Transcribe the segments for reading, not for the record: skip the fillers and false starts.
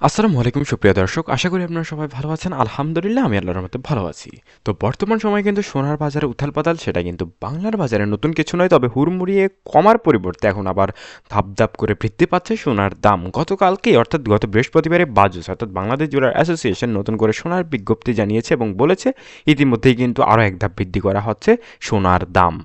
আসসালামু আলাইকুম সুপ্রিয় দর্শক, আশা করি আপনারা সবাই ভালো আছেন। আলহামদুলিল্লাহ আমি আল্লাহর রহমতে ভালো আছি। তো বর্তমান সময়ে কিন্তু সোনার বাজারে উথাল-পাতাল, সেটা কিন্তু বাংলার বাজারে নতুন কিছু নয়, তবে হুড়মুড়িয়ে কমার পরিবর্তে এখন আবার ধাপ ধাপ করে বৃদ্ধি পাচ্ছে সোনার দাম। গতকালকেই অর্থাৎ গত বৃহস্পতিবারে বাজুস অর্থাৎ বাংলাদেশ জুয়েলার অ্যাসোসিয়েশন নতুন করে সোনার বিজ্ঞপ্তি জানিয়েছে এবং বলেছে ইতিমধ্যেই কিন্তু আরও এক ধাপ বৃদ্ধি করা হচ্ছে সোনার দাম।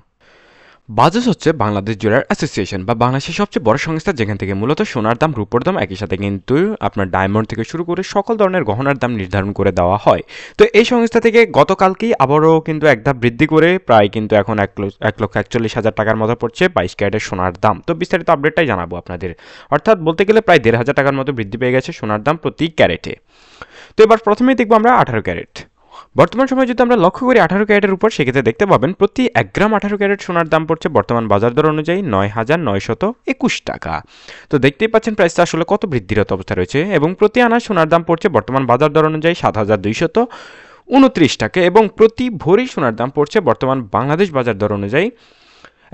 বাজাজ হচ্ছে বাংলাদেশ জুয়েলার অ্যাসোসিয়েশন বা বাংলাদেশের সবচেয়ে বড় সংস্থা, যেখান থেকে মূলত সোনার দাম, রূপোর দাম, একই সাথে কিন্তু আপনার ডায়মন্ড থেকে শুরু করে সকল ধরনের গহনার দাম নির্ধারণ করে দেওয়া হয়। তো এই সংস্থা থেকে গতকালকেই আবারও কিন্তু এক ধাপ বৃদ্ধি করে প্রায় কিন্তু এখন 1,41,000 টাকার মতো পড়ছে 22 ক্যারেটের সোনার দাম। তো বিস্তারিত আপডেটটাই জানাবো আপনাদের। অর্থাৎ বলতে গেলে প্রায় 1,500 টাকার মতো বৃদ্ধি পেয়ে গেছে সোনার দাম প্রতি ক্যারেটে। তো এবার প্রথমেই দেখবো আমরা 18 ক্যারেট। বর্তমান সময়ে যদি আমরা লক্ষ্য করি 18 ক্যারেটের উপর, সেক্ষেত্রে দেখতে পাবেন প্রতি 1 গ্রাম 18 ক্যারেট সোনার দাম পড়ছে বর্তমান বাজার দর অনুযায়ী 9,921 টাকা। তো দেখতেই পাচ্ছেন প্রাইসটা আসলে কত বৃদ্ধিরত অবস্থা রয়েছে, এবং প্রতি আনা সোনার দাম পড়ছে বর্তমান বাজার দর অনুযায়ী 7,229 টাকা, এবং প্রতি ভরি সোনার দাম পড়ছে বর্তমান বাংলাদেশ বাজার দর অনুযায়ী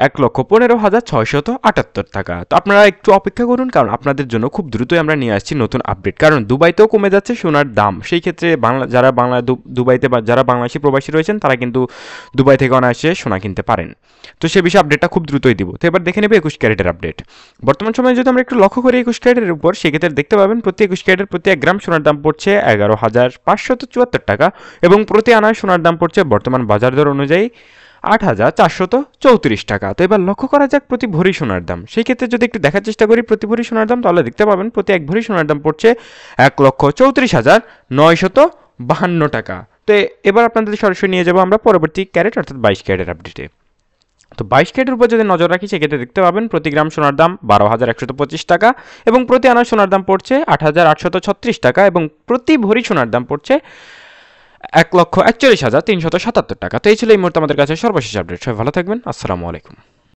1,15,678 টাকা। তো আপনারা একটু অপেক্ষা করুন, কারণ আপনাদের জন্য খুব দ্রুতই আমরা নিয়ে আসছি নতুন আপডেট। কারণ দুবাইতেও কমে যাচ্ছে সোনার দাম, সেই ক্ষেত্রে দুবাইতে বা যারা বাংলাদেশি প্রবাসী রয়েছেন তারা কিন্তু দুবাই থেকে অনায়াসে সোনা কিনতে পারেন। তো সে বিষয়ে আপডেটটা খুব দ্রুতই দিব। তো এবার দেখে নেবে 21 ক্যারেটের আপডেট। বর্তমান সময়ে যদি আমরা একটু লক্ষ্য করি 21 ক্যারেটের উপর, সেক্ষেত্রে দেখতে পাবেন প্রতি 21 ক্যারেটের প্রতি 1 গ্রাম সোনার দাম পড়ছে 11,574 টাকা, এবং প্রতি আনায় সোনার দাম পড়ছে বর্তমান বাজার দর অনুযায়ী 8,434 টাকা। তো এবার লক্ষ্য করা যাক প্রতি ভরি সোনার দাম। সেই ক্ষেত্রে যদি একটু দেখার চেষ্টা করি প্রতি ভরি সোনার দাম, তাহলে দেখতে পাবেন প্রতি 1 ভরি সোনার দাম পড়ছে 1,34,952 টাকা। তো এবার আপনাদের সরাসরি নিয়ে যাবো আমরা পরবর্তী ক্যারেট অর্থাৎ 22 ক্যারেটের আপডেটে। তো 22 ক্যারেটের উপর যদি নজর রাখি, সেক্ষেত্রে দেখতে পাবেন প্রতি গ্রাম সোনার দাম 12,125 টাকা, এবং প্রতি আনা সোনার দাম পড়ছে 8,836 টাকা, এবং প্রতি ভরি সোনার দাম পড়ছে 1,41,377 টাকা। তো এই ছিল এই মুহূর্তে আমাদের কাছে সর্বশেষ আপডেট। সবাই ভালো থাকবেন। আসসালামু আলাইকুম।